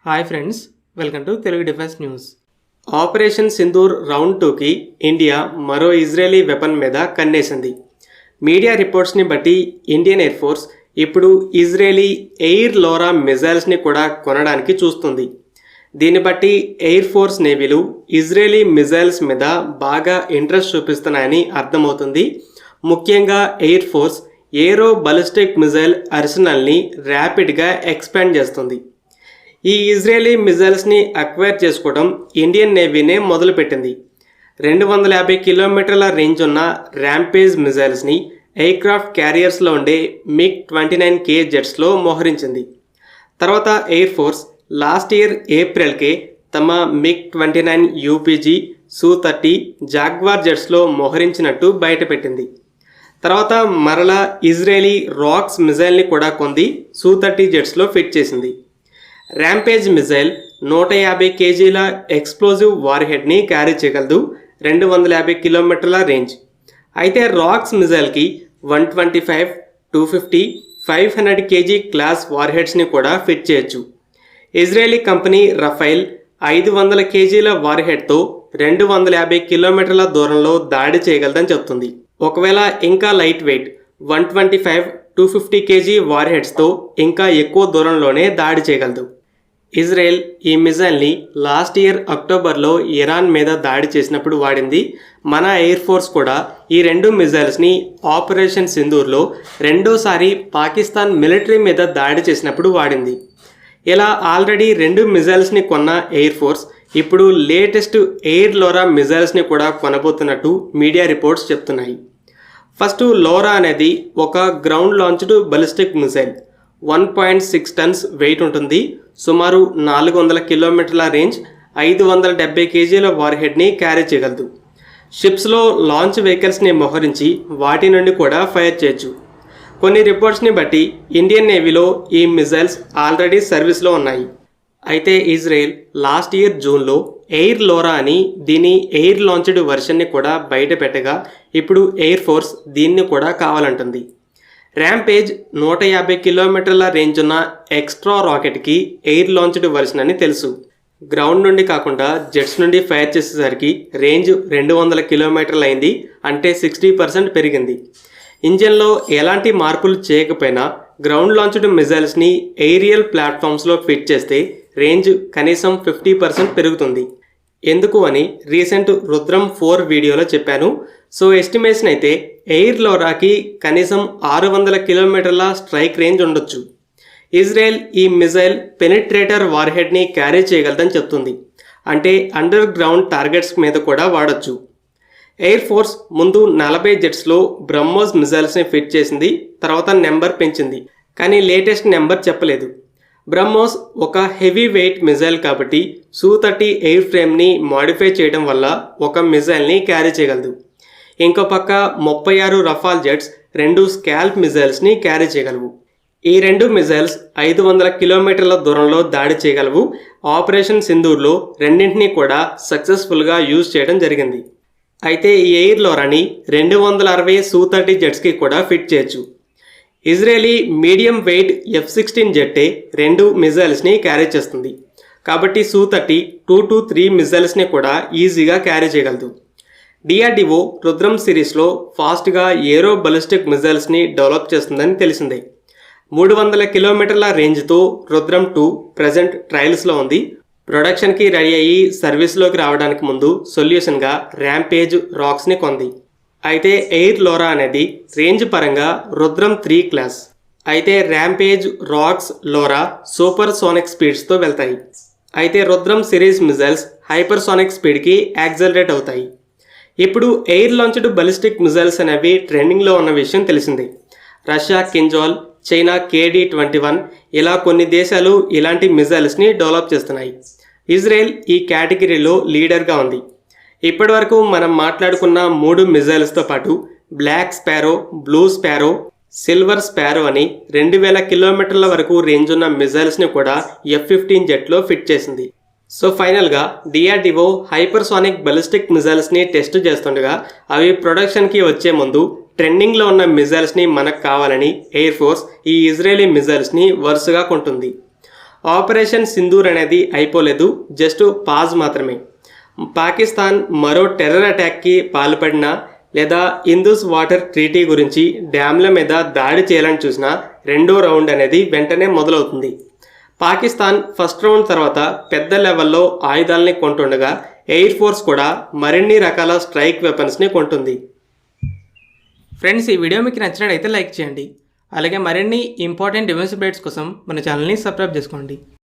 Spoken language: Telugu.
Hi friends, welcome to Telugu defence news. Operation Sindoor round 2కి ఇండియా మరో ఇజ్రాయలీ వెపన్ మీద కన్నేసింది. మీడియా రిపోర్ట్స్ని బట్టి ఇండియన్ ఎయిర్ ఫోర్స్ ఇప్పుడు ఇజ్రాయలీ ఎయిర్ లోరా మిజైల్స్ని కూడా కొనడానికి చూస్తుంది. దీన్ని బట్టి ఎయిర్ ఫోర్స్ నేవీలు ఇజ్రాయలీ మిజైల్స్ మీద బాగా ఇంట్రెస్ట్ చూపిస్తున్నాయని అర్థమవుతుంది. ముఖ్యంగా ఎయిర్ ఫోర్స్ ఏరో బలిస్టిక్ మిజైల్ ఆర్సెనల్ని ర్యాపిడ్గా ఎక్స్పాండ్ చేస్తుంది. ఈ ఇజ్రాయలీ మిజైల్స్ని అక్వైర్ చేసుకోవడం ఇండియన్ నేవీనే మొదలుపెట్టింది. 250 కిలోమీటర్ల రేంజ్ ఉన్న ర్యాంపేజ్ మిజైల్స్ని ఎయిర్క్రాఫ్ట్ క్యారియర్స్లో ఉండే MiG-29K జెట్స్లో మోహరించింది. తర్వాత ఎయిర్ ఫోర్స్ లాస్ట్ ఇయర్ ఏప్రిల్కే తమ MiG-29 UPG Su-30 జాగ్వార్ జెట్స్లో మోహరించినట్టు బయటపెట్టింది. తర్వాత మరలా ఇజ్రాయలీ రాక్స్ మిజైల్ని కూడా కొంది Su-30 జెట్స్లో ఫిట్ చేసింది. ర్యాంపేజ్ మిజైల్ 150 కేజీల ఎక్స్ప్లోజివ్ వార్హెడ్ని క్యారీ చేయగలదు, 250 కిలోమీటర్ల రేంజ్. అయితే రాక్స్ మిజైల్కి 125, 250, 500 కేజీ క్లాస్ వార్హెడ్స్ని కూడా ఫిట్ చేయొచ్చు. ఇజ్రాయలీ కంపెనీ రఫైల్ 500 కేజీల వార్హెడ్తో 250 కిలోమీటర్ల దూరంలో దాడి చేయగలదని చెప్తుంది. ఒకవేళ ఇంకా లైట్ వెయిట్ 125, 250 కేజీ వార్హెడ్స్తో ఇంకా ఎక్కువ దూరంలోనే దాడి చేయగలదు. ఇజ్రాయెల్ ఈ మిజైల్ని లాస్ట్ ఇయర్ అక్టోబర్లో ఇరాన్ మీద దాడి చేసినప్పుడు వాడింది. మన ఎయిర్ ఫోర్స్ కూడా ఈ రెండు మిజైల్స్ని ఆపరేషన్ సింధూర్లో రెండోసారి పాకిస్తాన్ మిలిటరీ మీద దాడి చేసినప్పుడు వాడింది. ఇలా ఆల్రెడీ 2 మిజైల్స్ని కొన్న ఎయిర్ ఫోర్స్ ఇప్పుడు లేటెస్ట్ ఎయిర్ లోరా మిజైల్స్ని కూడా కొనబోతున్నట్టు మీడియా రిపోర్ట్స్ చెప్తున్నాయి. ఫస్ట్ లోరా అనేది ఒక ground launched ballistic missile. 1.6 tons weight ఉంటుంది. సుమారు 400 కిలోమీటర్ల రేంజ్, 570 కేజీల వార్హెడ్ని క్యారీ చేయగలదు. షిప్స్లో లాంచ్ వెహికల్స్ని మోహరించి వాటి నుండి కూడా ఫైర్ చేయొచ్చు. కొన్ని రిపోర్ట్స్ని బట్టి ఇండియన్ నేవీలో ఈ మిజైల్స్ ఆల్రెడీ సర్వీస్లో ఉన్నాయి. అయితే ఇజ్రాయెల్ లాస్ట్ ఇయర్ జూన్లో ఎయిర్ లోరా అని దీని ఎయిర్ లాంచ్డ్ వెర్షన్ని కూడా బయట పెట్టగా ఇప్పుడు ఎయిర్ ఫోర్స్ దీన్ని కూడా కావాలంటుంది. ర్యాంపేజ్ 150 కిలోమీటర్ల రేంజ్ ఉన్న ఎక్స్ట్రా రాకెట్కి ఎయిర్ లాంచ్డ్ వెర్షన్ అని తెలుసు. గ్రౌండ్ నుండి కాకుండా జెట్స్ నుండి ఫైర్ చేసేసరికి రేంజ్ 200 కిలోమీటర్లు అయింది, అంటే 60% పెరిగింది. ఇంజన్లో ఎలాంటి మార్పులు చేయకపోయినా గ్రౌండ్ లాంచ్డ్ మిజైల్స్ని ఎయిరియల్ ప్లాట్ఫామ్స్లో ఫిట్ చేస్తే రేంజ్ కనీసం 50% పెరుగుతుంది. ఎందుకు అని రీసెంట్ రుద్రం 4 వీడియోలో చెప్పాను. సో ఎస్టిమేషన్ అయితే ఎయిర్ లోరాకి కనీసం 600 కిలోమీటర్ల స్ట్రైక్ రేంజ్ ఉండొచ్చు. ఇజ్రాయెల్ ఈ మిజైల్ పెనిట్రేటర్ వార్హెడ్ని క్యారీ చేయగలదని చెప్తుంది. అంటే అండర్ గ్రౌండ్ టార్గెట్స్ మీద కూడా వాడచ్చు. ఎయిర్ ఫోర్స్ ముందు 40 జెట్స్లో బ్రహ్మోస్ మిజైల్స్ని ఫిట్ చేసింది, తర్వాత నెంబర్ పెంచింది, కానీ లేటెస్ట్ నెంబర్ చెప్పలేదు. బ్రహ్మోస్ ఒక హెవీ వెయిట్ మిజైల్ కాబట్టి Su-30 ఎయిర్ ఫ్రేమ్ని మాడిఫై చేయడం వల్ల ఒక మిజైల్ని క్యారీ చేయగలదు. ఇంకో పక్క 36 రఫాల్ జెట్స్ 2 స్కాల్ప్ మిజైల్స్ని క్యారీ చేయగలవు. ఈ 2 మిజైల్స్ 500 కిలోమీటర్ల దూరంలో దాడి చేయగలవు. ఆపరేషన్ సింధూర్లో రెండింటినీ కూడా సక్సెస్ఫుల్గా యూజ్ చేయడం జరిగింది. అయితే ఈ ఎయిర్ లోరాని 260 Su-30 జెట్స్కి కూడా ఫిట్ చేయొచ్చు. ఇజ్రాయలీ మీడియం వెయిట్ F-16 జెట్టే 2 మిజైల్స్ని క్యారీ చేస్తుంది. కాబట్టి Su-30 2 to 3 మిజైల్స్ని కూడా ఈజీగా క్యారీ చేయగలదు. DRDO రుద్రం సిరీస్లో ఫాస్ట్గా ఏరో బలిస్టిక్ మిజైల్స్ని డెవలప్ చేస్తుందని తెలిసిందే. 300 కిలోమీటర్ల రేంజ్తో రుద్రం 2 ప్రజెంట్ ట్రయల్స్లో ఉంది. ప్రొడక్షన్కి రెడీ అయ్యి సర్వీస్లోకి రావడానికి ముందు సొల్యూషన్గా ర్యాంపేజ్ రాక్స్ని కొంది. అయితే ఎయిర్ లోరా అనేది రేంజ్ పరంగా రుద్రం 3 క్లాస్. అయితే Rampage, Rocks, LORA supersonic స్పీడ్స్తో వెళ్తాయి. అయితే Rudram series missiles hypersonic స్పీడ్కి యాక్సలరేట్ అవుతాయి. ఇప్పుడు ఎయిర్ లాంచ్డ్ బలిస్టిక్ మిజైల్స్ అనేవి ట్రెండింగ్లో ఉన్న విషయం తెలిసిందే. రష్యా కింజాల్, చైనా KD-21 ఇలా కొన్ని దేశాలు ఇలాంటి మిజైల్స్ని డెవలప్ చేస్తున్నాయి. ఇజ్రాయెల్ ఈ కేటగిరీలో లీడర్గా ఉంది. ఇప్పటి వరకు మనం మాట్లాడుకున్న 3 మిజైల్స్తో పాటు Black Sparrow, Blue Sparrow, Silver Sparrow అని 2000 కిలోమీటర్ల వరకు రేంజ్ ఉన్న మిజైల్స్ని కూడా F-15 జెట్లో ఫిట్ చేసింది. సో ఫైనల్గా DRDO హైపర్సోనిక్ బలిస్టిక్ మిజైల్స్ని టెస్ట్ చేస్తుండగా అవి ప్రొడక్షన్కి వచ్చే ముందు ట్రెండింగ్లో ఉన్న మిజైల్స్ని మనకు కావాలని ఎయిర్ ఫోర్స్ ఈ ఇజ్రాయలీ మిజైల్స్ని వరుసగా కొంటుంది. ఆపరేషన్ సింధూర్ అనేది అయిపోలేదు, జస్ట్ పాజ్ మాత్రమే. పాకిస్తాన్ మరో టెర్రర్ అటాక్కి పాల్పడినా లేదా ఇందూస్ వాటర్ ట్రీటీ గురించి డ్యామ్ల మీద దాడి చేయాలని చూసినా రెండో రౌండ్ అనేది వెంటనే మొదలవుతుంది. పాకిస్తాన్ ఫస్ట్ రౌండ్ తర్వాత పెద్ద లెవెల్లో ఆయుధాలని కొంటుండగా ఎయిర్ ఫోర్స్ కూడా మరిన్ని రకాల స్ట్రైక్ వెపన్స్ని కొంటుంది. ఫ్రెండ్స్, ఈ వీడియో మీకు నచ్చినట్లయితే లైక్ చేయండి. అలాగే మరిన్ని ఇంపార్టెంట్ డిఫెన్స్ అప్డేట్స్ కోసం మన ఛానల్ని సబ్స్క్రైబ్ చేసుకోండి.